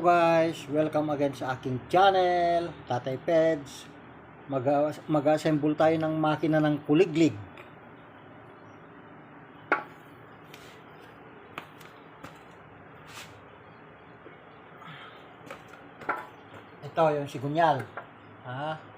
Guys, welcome again sa aking channel, Tatay Peds. Mag-assemble tayo ng makina ng kuliglig. Ito yung sigunyal. Ha?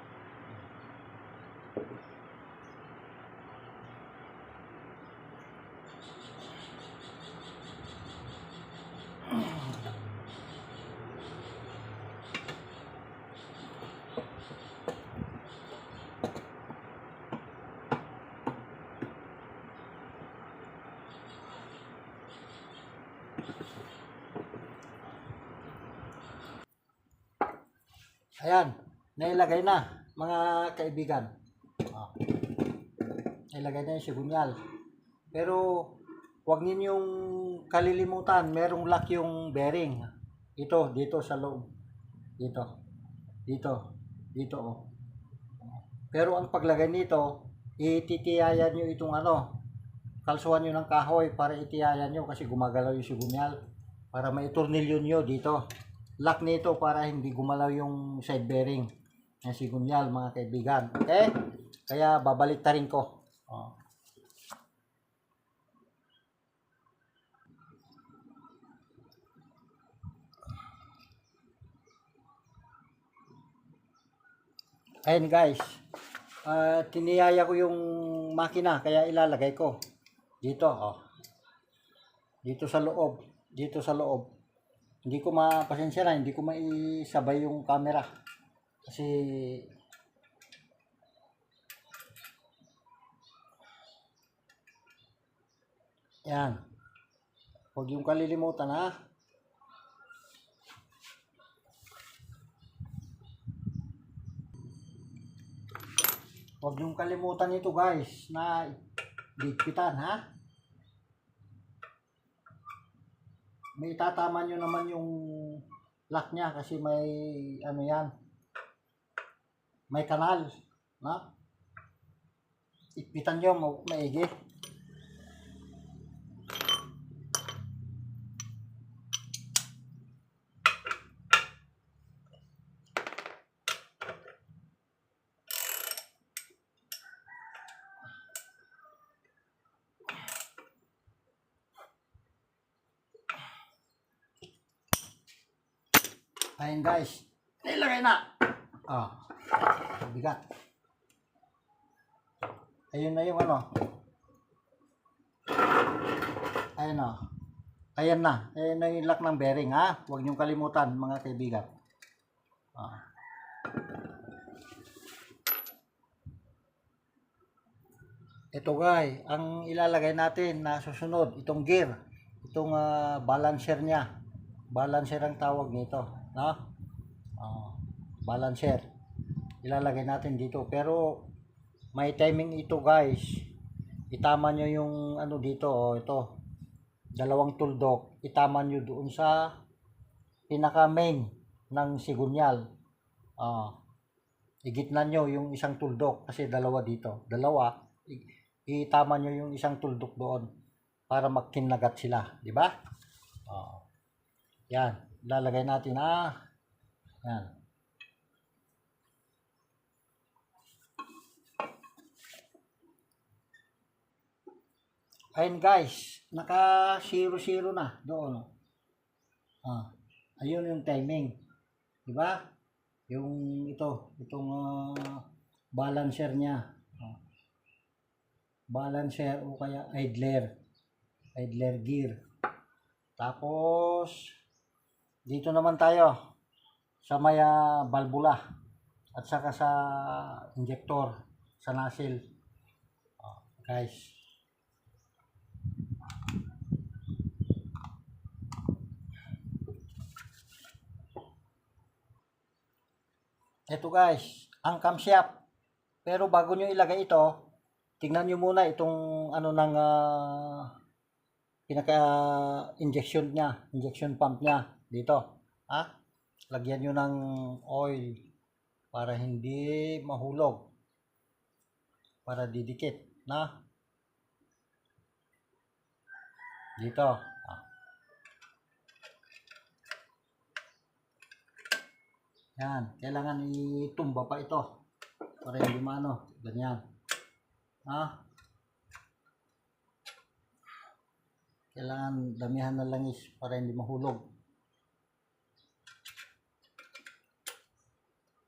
Ayan, nailagay na mga kaibigan. Nailagay na yung sigunyal. Pero huwag ninyong kalilimutan, merong lock yung bearing. Ito, dito sa loob. Dito oh. Pero ang paglagay nito, ititiyayan nyo itong kalsuhan nyo ng kahoy para itiyayan nyo kasi gumagalaw yung sigunyal. Para maitornilyo nyo dito. Lock nito para hindi gumalaw yung side bearing ng sigunyal mga kaibigan. Okay? Kaya babalik ta rin ko. Ayan guys. Tiniyaya ko yung makina kaya ilalagay ko dito. Dito sa loob. Hindi ko mapasensya na, hindi ko maisabay yung camera. Kasi yan. Huwag yung kalilimutan ha. Huwag yung kalimutan ito guys na ligpitan ha. May itatama nyo naman yung lock niya kasi may yan, may kanal na ipitan nyo maigi. Ayan guys, nilagay na. Bigat. Ayun na yung Ayan na. Ayan na yung lock ng bearing ha. Huwag niyong kalimutan mga kaibigan. Ito guys, ang ilalagay natin na susunod, itong gear. Itong balancer niya. Balancer ang tawag nito. No? Balancer. Ilalagay natin dito. Pero may timing ito guys. Itama nyo yung dito. Ito. Dalawang tuldok. Itama nyo doon sa pinaka main ng sigunyal. Igitna nyo yung isang tuldok. Kasi dalawa dito. Itama nyo yung isang tuldok doon. Para magkinagat sila. Diba? Yan. Lalagay natin yan. Ayun guys, naka 0-0 na doon. Ayun yung timing. Diba? Yung itong balancer niya. Balancer o kaya idler gear. Tapos dito naman tayo sa may valvula at saka sa injector sa nozzle. Guys. Ito guys, ang camshaft. Pero bago nyo ilagay ito, tingnan nyo muna itong ng pinaka-injection niya, injection pump niya dito. Lagyan nyo ng oil para hindi mahulog. Para didikit na. Dito. Yan, kailangan itumba pa ito para hindi maano, ganyan. Ha? Kailangan damihan na langis para hindi mahulog.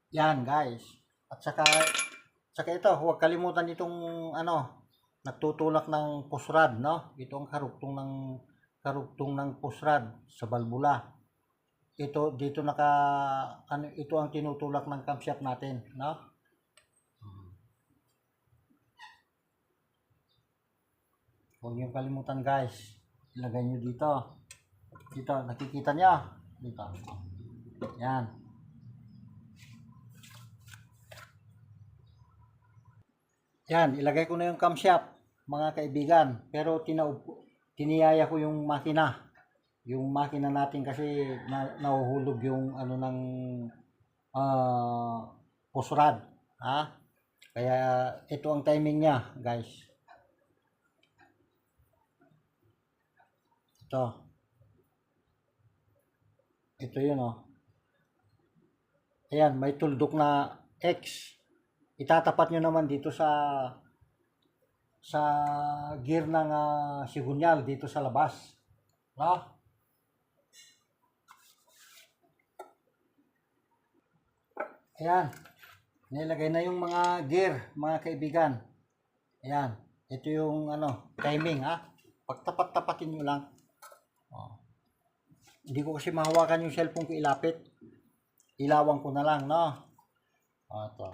Yan guys. At saka ito, huwag kalimutan itong ano, nagtutulak ng pusrad, no? Ito ang karugtong ng pusrad sa balbula. Ito dito ito ang tinutulak ng camshaft natin, no? Huwag niyo kalimutan guys. Ilagay niyo dito. Dito, nakikita niyo? Dito. Yan. Yan, ilagay ko na yung camshaft, mga kaibigan. Pero tiniyaya ko yung makina. Yung makina natin kasi nahuhulog yung ano ng pusrad. Ha? Kaya ito ang timing niya, guys. Ito yun, oh. Ayan, may tuldok na X. Itatapat nyo naman dito sa gear ng sigunyal dito sa labas. No? Ayan. Nilagay na yung mga gear, mga kaibigan. Ayan. Ito yung timing, ha. Pagtapat-tapatin nyo lang. Oh. Hindi ko kasi mahawakan yung cellphone ko ilapit. Ilawan ko na lang, no? Ito.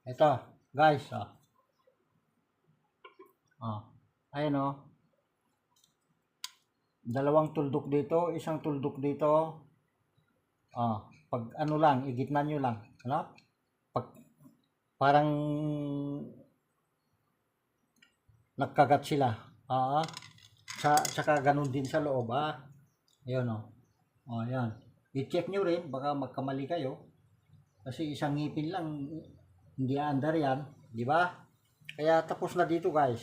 Ito, guys, ayun, dalawang tuldok dito, isang tuldok dito. Pag ano lang, igitna nyo lang, ano? Parang nagkagat sila. Tsaka ganun din sa loob, Ayun, ayan. I-check nyo rin, baka magkamali kayo. Kasi isang ngipin lang, hindi aandar yan, di ba? Kaya tapos na dito guys.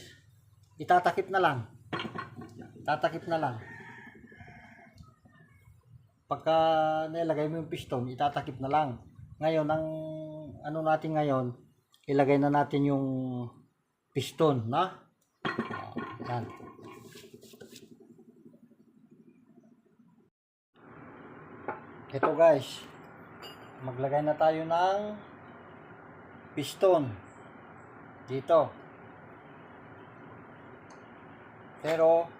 Itatakip na lang. Tatakip na lang. Pagka nilagay mo yung piston, itatakip na lang. Ngayon, ang ano natin ngayon, ilagay na natin yung piston, na? Yan. Ito guys, maglagay na tayo ng piston dito. Pero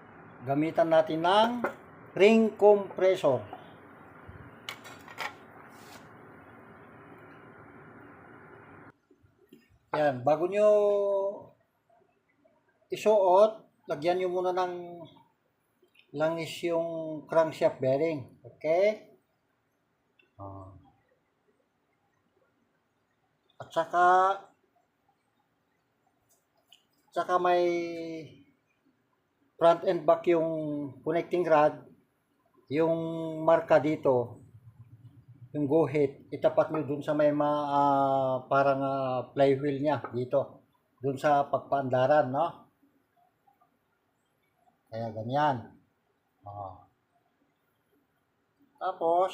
gamitan natin ng ring compressor. Yan, bago nyo isuot, lagyan nyo muna ng langis yung crankshaft bearing. Okay? At saka may front and back yung connecting rod, yung marka dito, yung guhit, itapat nyo dun sa may parang flywheel niya dito, dun sa pagpaandaran, no? Kaya ganyan. Tapos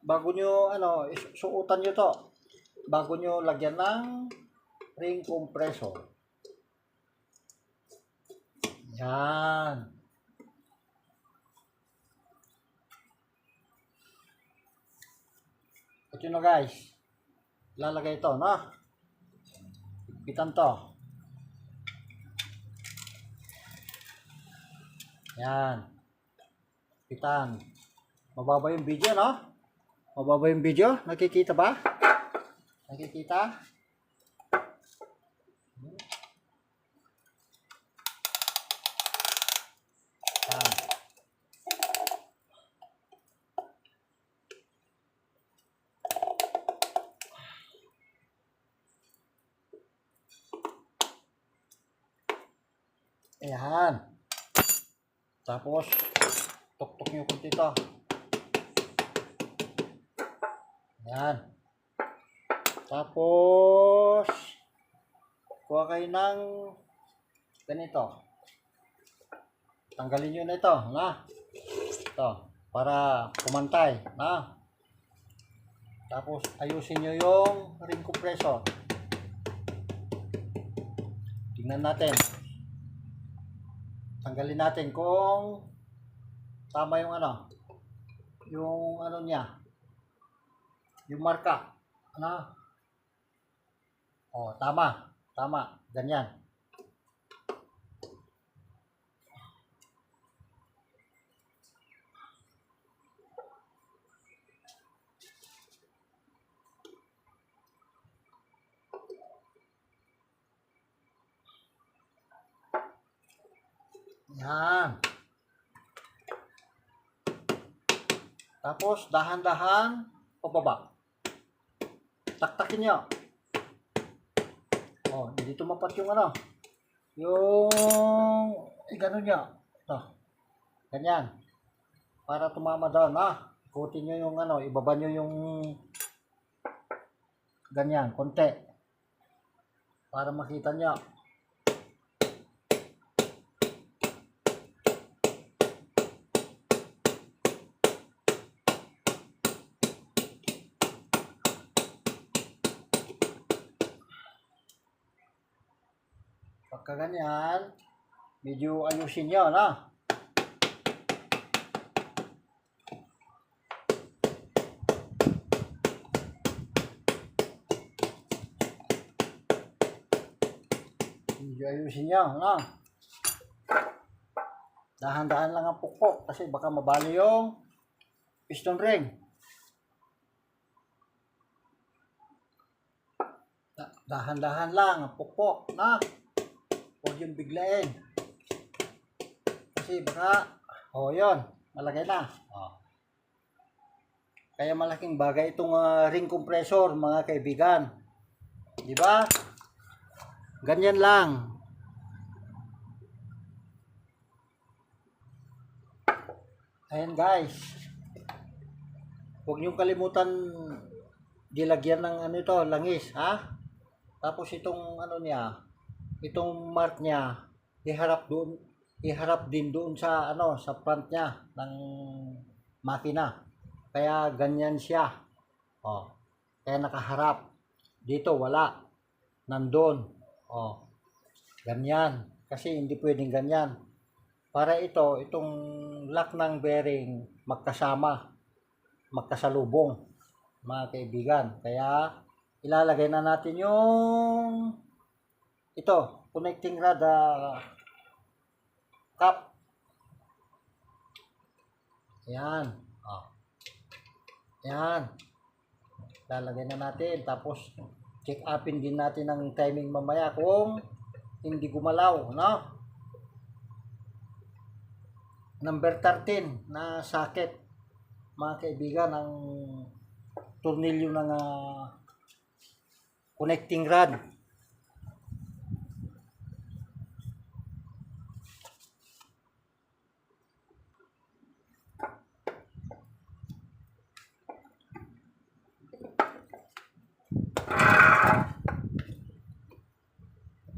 bago nyo suotan nyo to, bago nyo lagyan ng ring compressor. Yan. Ito na guys, lalagay ito, no? Pitan to. Yan. Pitan. Mababa yung video, no? Mababa yung video. Nakikita ba? Nakikita? Yan. Ayan. Tapos, tuktok nyo kunti ito. Ayan. Tapos, kuha kayo ng ganito. tanggalin nyo na ito, na. Ito, para pumantay, na. Tapos, ayusin nyo yung ring compressor. Tingnan natin. Tanggalin natin kung tama yung niya, yung marka. Ano? Oh, tama. Tama. Ganyan. Yan. Tapos, dahan-dahan, pababa. Taktakin nyo. Oh, hindi tumapat yung ganun nyo. Ito. Ganyan. Para tumama doon, ikutin nyo yung ibaba nyo yung ganyan, konti. Para makita nyo. Pagka ganyan, medyo ayusin nyo, Medyo ayusin nyo, Dahan-dahan lang ang pukpok kasi baka mabali yung piston ring. Dahan-dahan lang ang pukpok, huwag yung biglain. Kasi baka, yun, malagay na. Kaya malaking bagay itong ring compressor, mga kaibigan. Di ba? Ganyan lang. Ayan guys. Huwag niyong kalimutan dilagyan ng langis, Tapos itong itong mark niya, iharap din doon sa sa front niya ng makina. Kaya ganyan siya. Kaya nakaharap. Dito wala. Nandun. Ganyan. Kasi hindi pwedeng ganyan. Para itong lock ng bearing magkasalubong, mga kaibigan. Kaya ilalagay na natin yung connecting rod cap. Ayan. Ayan. Lalagay na natin. Tapos check upin din natin ang timing mamaya kung hindi gumalaw, Number 13 na socket, mga kaibigan, ang tornilyo ng connecting rod.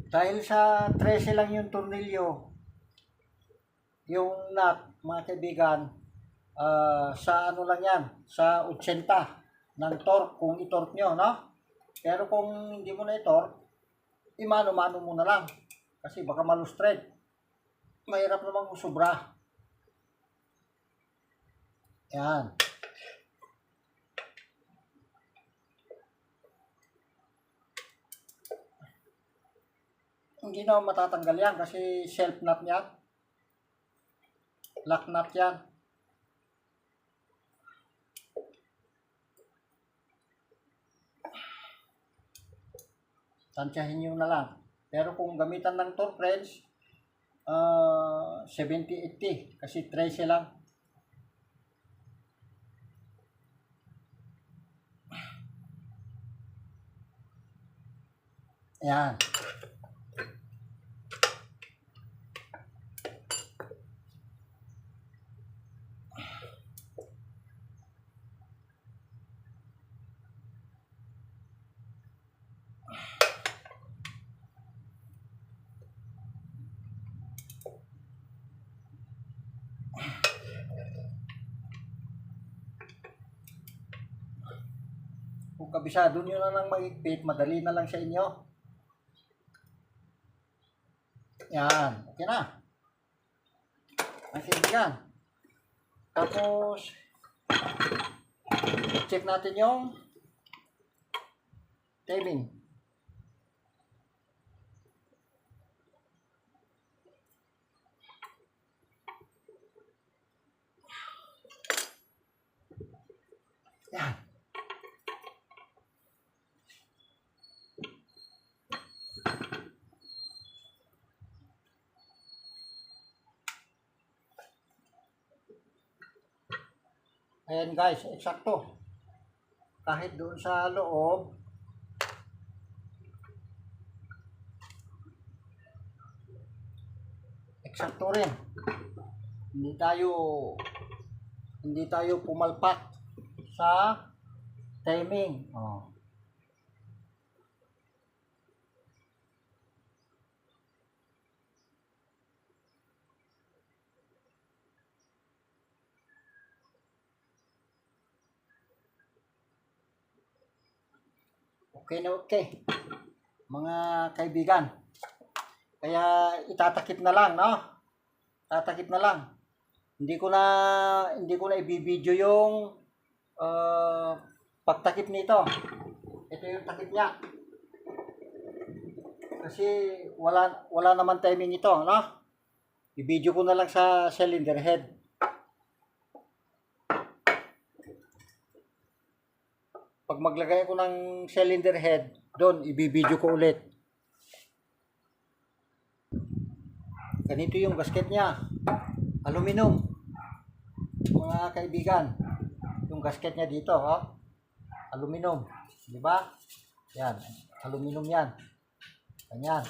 Dahil sa 13 lang yung tornilyo, yung nut, mga kaibigan, sa lang yan, sa 80 ng torque kung i-torque nyo, Pero kung hindi mo na i-torque, imano-mano mo na lang. Kasi baka malustred. Mahirap namang sobra. Yan. Hindi na matatanggal yan kasi self nut yan. Lock nut yan. Tansyahin nyo na lang. Pero kung gamitan ng torque wrench, 70-80 kasi 13 lang. Ayan. Kung kabisado nyo na lang magigpit, madali na lang sa inyo. Yan, okay na. Ang kaibigan. Tapos, check natin yung timing. Yan. Ayan guys, eksakto. Kahit doon sa loob, eksakto rin. Hindi tayo pumalpak sa timing. Oh. Okay na okay. Mga kaibigan. Kaya itatakip na lang, no? Tatakip na lang. Hindi ko na ibibideo yung pagtakip nito. Ito yung takip niya. Kasi wala naman timing ito, no? I-video ko na lang sa cylinder head. Pag maglagay ko ng cylinder head, doon i-video ko ulit. Ganito yung gasket niya. Aluminum. Mga kaibigan, yung gasket niya dito, oh. Aluminum, di ba? Yan, aluminum yan. Ganyan.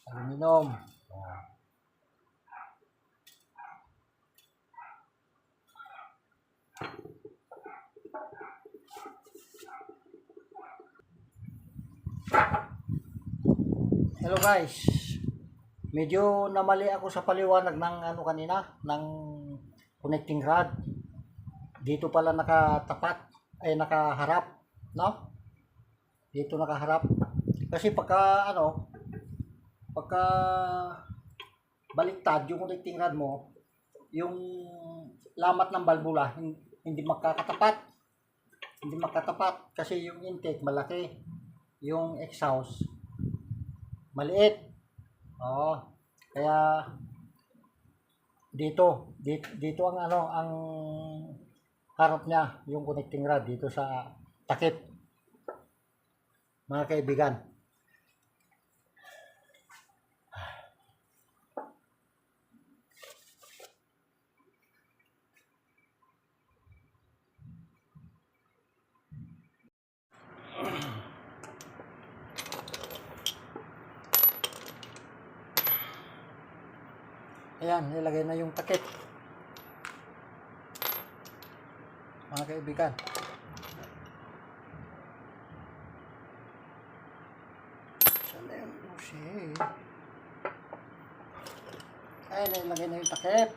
Aluminum. Hello guys. Medyo namali ako sa paliwanag ng ano kanina, ng connecting rod. Dito pala nakatapat, ay nakaharap, no? Dito nakaharap. Kasi pagka baliktad yung connecting rod mo, yung lamat ng balbula hindi magkakatapat. Hindi magkatapat kasi yung intake malaki, yung exhaust maliit. Oo. Kaya dito ang ang harap niya, yung connecting rod dito sa takip. Mga kaibigan. Ayan, nilagay na yung takip. Mga kaibigan. Saan na yung busi? Ayan, nilagay na yung takip.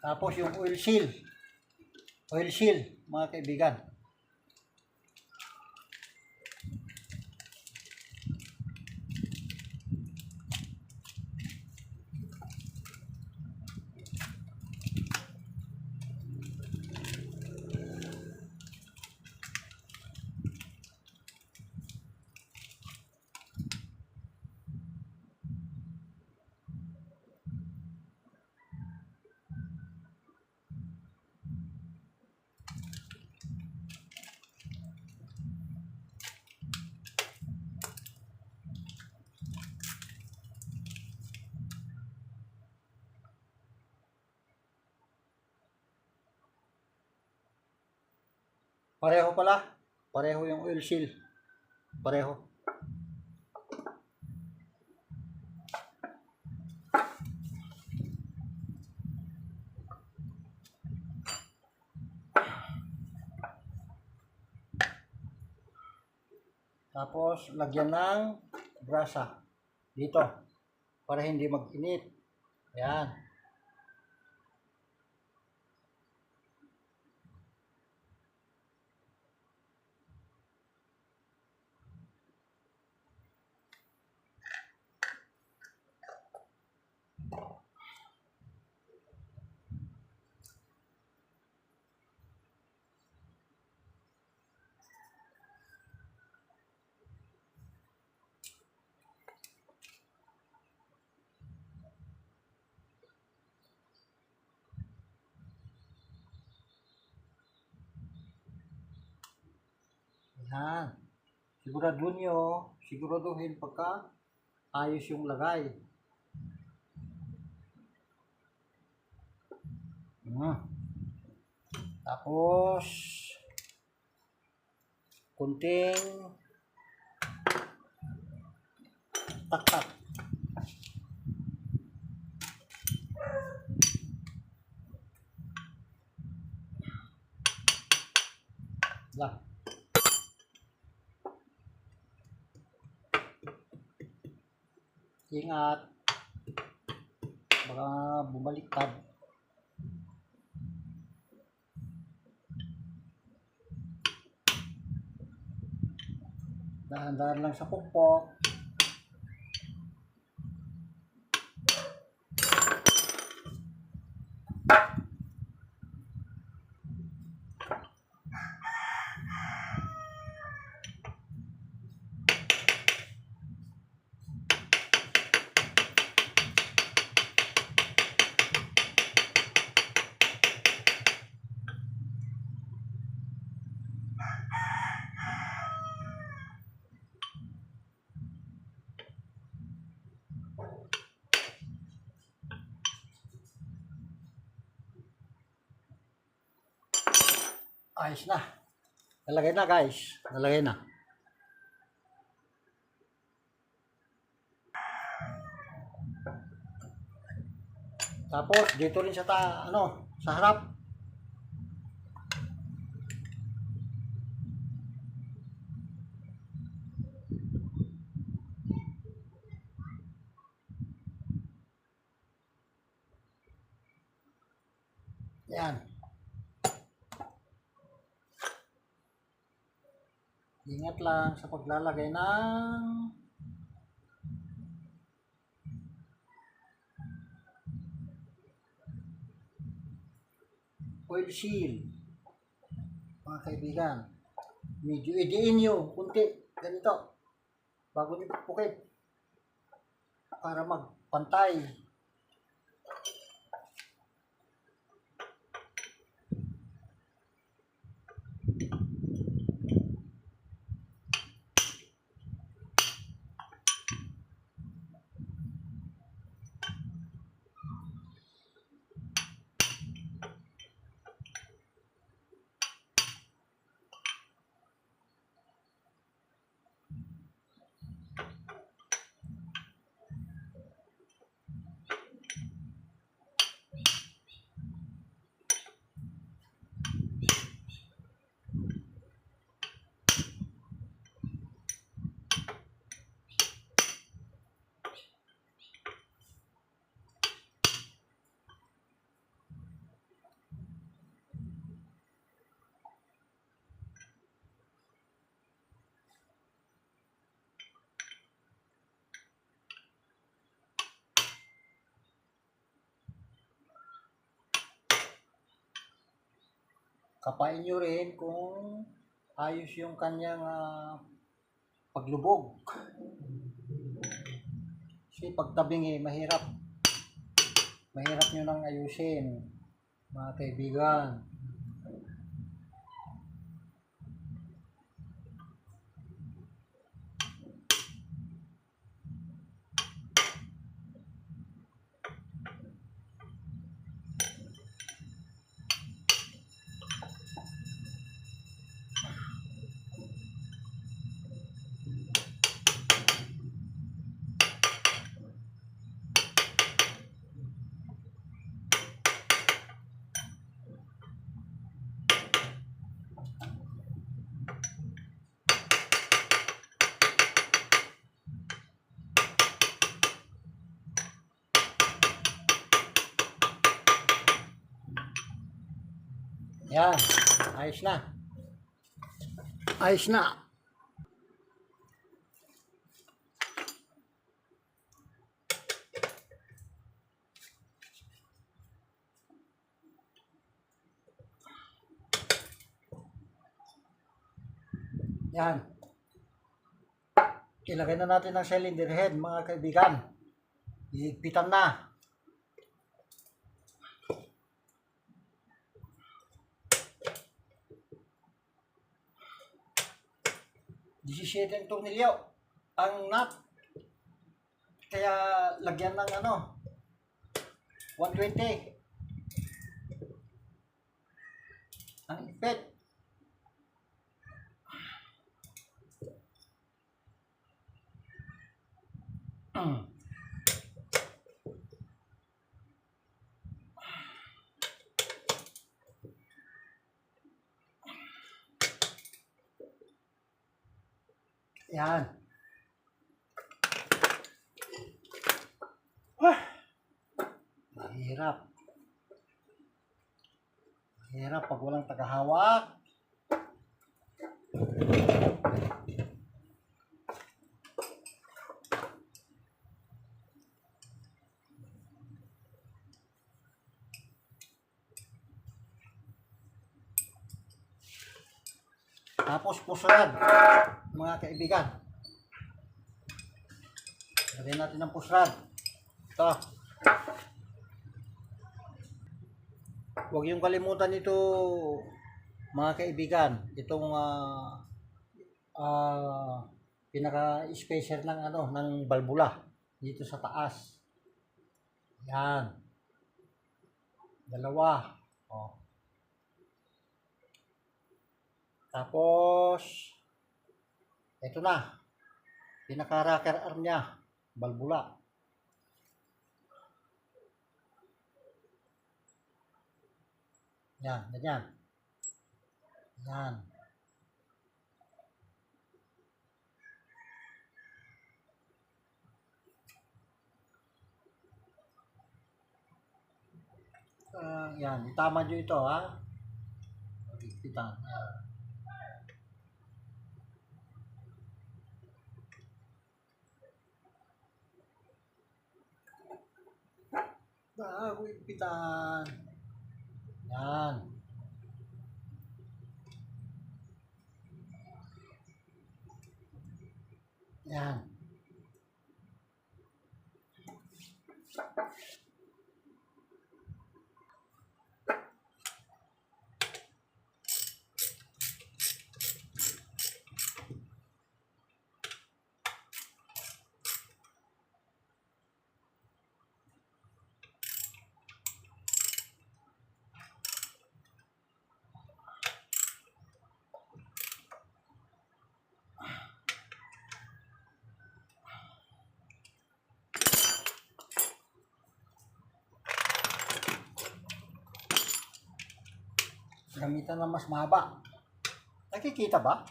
Tapos yung oil seal. Oil seal, mga kaibigan. Pareho pala. Pareho yung oil seal. Pareho. Tapos, lagyan ng brasa dito para hindi mag-init. Ayan. Ayan. Siguraduhin pagka ayos yung lagay. Tapos, kunting taktak. Lah. Ingat. Baka bumaliktad. Dahan-dahan lang sa pukpok. Ayos na. Nalagay na guys. Nalagay na. Tapos dito rin sa sa harap. Yan. Ingat lang sa paglalagay ng oil seal, mga kaibigan. Medyo idiin nyo kunti ganito bago nyo pupukit para magpantay. kapain nyo rin kung ayos yung kanyang paglubog. Kasi pagtabingi, mahirap. Mahirap nyo nang ayusin, mga kaibigan. Yan, ayos na. Ayos na. Yan. Ilagay na natin ang cylinder head, mga kaibigan. Hihigpitan na. Ang tornilyo ang nut, kaya lagyan ng 120 ang ipit. Yan. Mahirap. Mahirap pag walang tagahawak. Tapos pusrad, mga kaibigan. Lagyan natin ng pusrad. Ito. Huwag yung kalimutan ito, mga kaibigan. Itong pinaka-spacer ng ng balbula dito sa taas. Yan. Dalawa. Oh. Tapos, ito na. Pinaka-rocker arm niya. Balbula. Yan, ganyan. Yan. Yan, itama nyo ito, ha. Higpitan. Bago higpitan. Yan. Yan. Gamitan ng mas mahaba. Nakikita ba?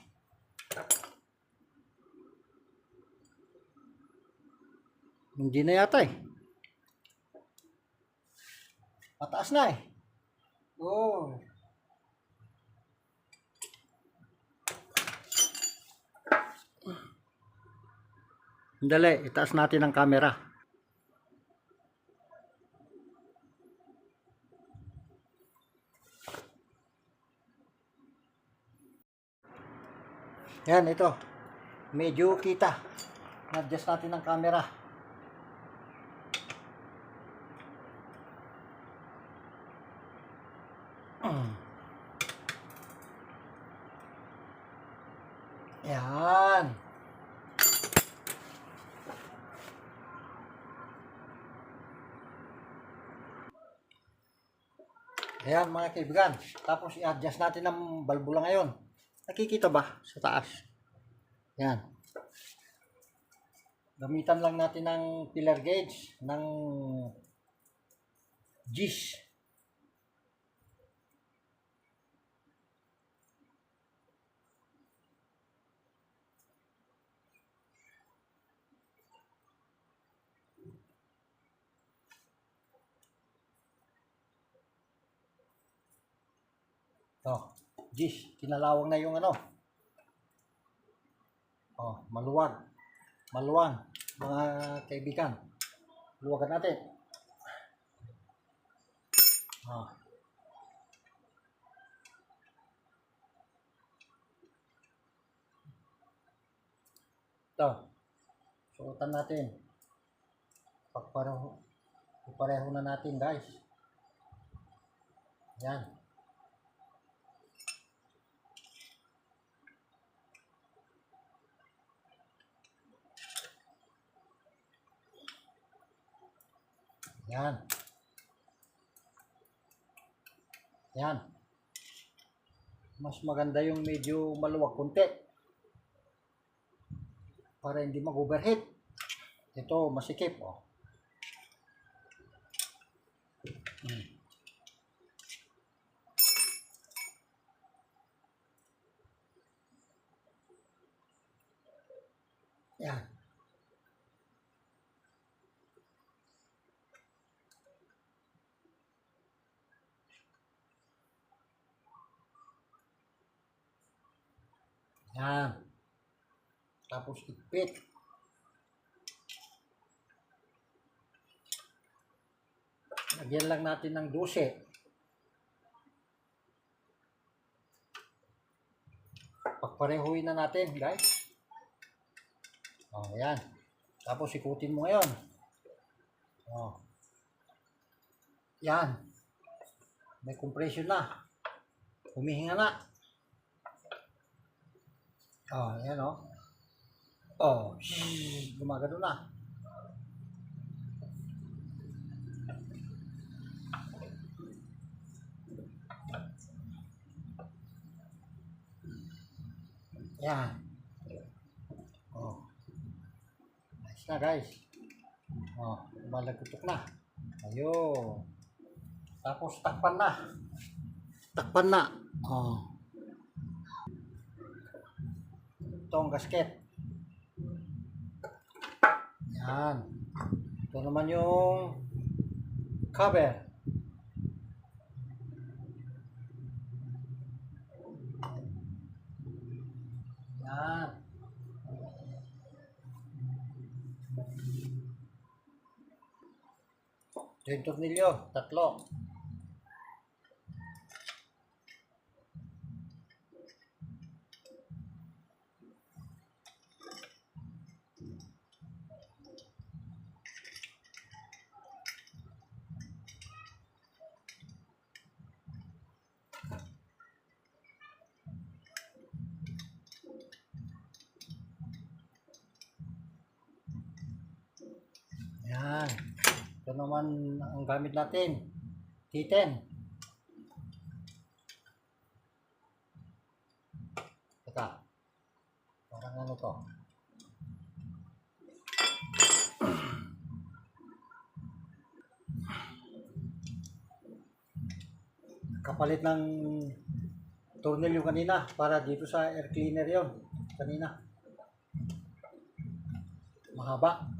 Hindi na yata eh. Mataas na eh. Oh. Dali, itaas natin ang camera. Yan, ito. Medyo kita. Na-adjust natin ang camera. Yan. Ayan mga kaibigan. Tapos i-adjust natin ang balbula ngayon. Nakikita ba sa taas? Yan. Gamitan lang natin ng pillar gauge ng Gis. Oh, Gis. Kinalawang na yung ano. Oh, maluwag. Maluwang mga kaibigan. Luwagan natin. Oh. Ito. Suotan natin. Papareho na natin guys. Yan. Yan. Yan. Mas maganda yung medyo maluwag konti. Para hindi mag-overheat. Ito masikip. Oh. Yan. Yan. Tapos ipit. Lagyan lang natin ng 12. Pagparehuin na natin guys. Oh, yan. Tapos ikutin mo ngayon. Oh. Yan. May compression na. Humihinga na. Oh, yan oh. Oh, gumagano na. Yan. Oh. Nice na guys. Oh, malagputok na. Ayun. Tapos takpan na. Takpan na. Oh. Ito ang gasket. Yan. Ito naman yung cover. Yan. Ito yung tornilyo. 3. Yan. Ito naman ang gamit natin. T10. Teka. Parang ano to. Kapalit ng tornilyo kanina para dito sa air cleaner yon kanina. Mahaba.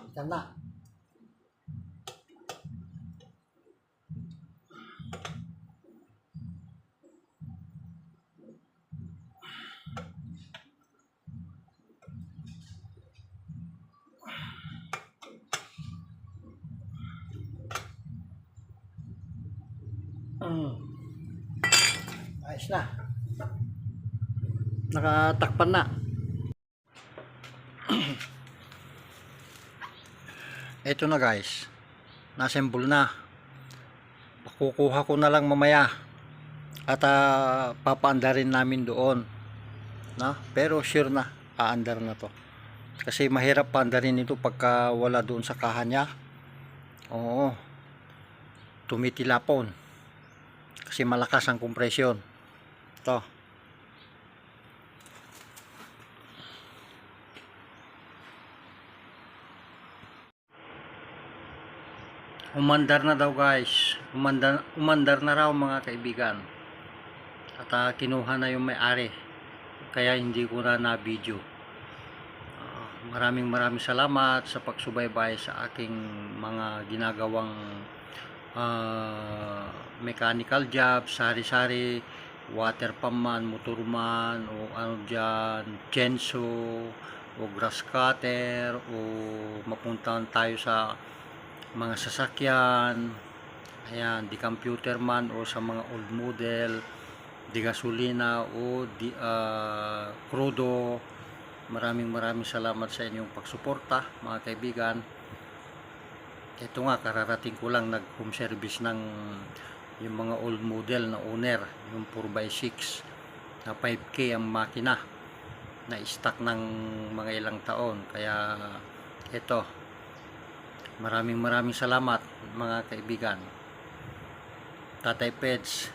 Ikan na. Mm. Ayos na. Nakatakpan na. Ito na guys. Nassemble na. Kukuha ko na lang mamaya. At papaandarin namin doon. Na? Pero sure na. Aandar na to. Kasi mahirap paandarin ito pagka wala doon sa kaha niya. Oo. Tumitilapon. Kasi malakas ang kompresyon. Ito. Umandar na daw guys. Umandar na raw mga kaibigan. At kinuha na yung may-ari. Kaya hindi ko na video. Maraming salamat sa pagsubaybay sa aking mga ginagawang mechanical job, sari-sari, water pump man, motor man, o ano dyan, chainsaw, o grass cutter, o mapuntahan tayo sa mga sasakyan, ayan, di computer man, o sa mga old model, di gasolina, o di crudo. Maraming salamat sa inyong pagsuporta mga kaibigan. Ito nga, kararating ko lang nag home service ng yung mga old model na owner, yung 4x6 na 5K ang makina na stock ng mga ilang taon. Kaya ito, maraming salamat mga kaibigan. Tatay Peds,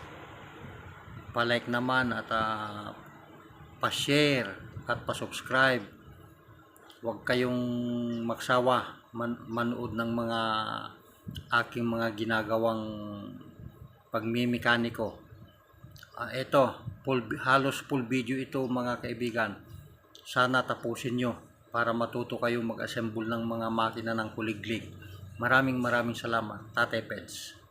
palike naman at pa-share at pa-subscribe. Huwag kayong magsawa manood ng mga aking mga ginagawang pagmimekaniko. Ito, halos full video ito mga kaibigan. Sana tapusin nyo para matuto kayo mag-assemble ng mga makina ng kuliglig. Maraming salamat. Tatay Peds.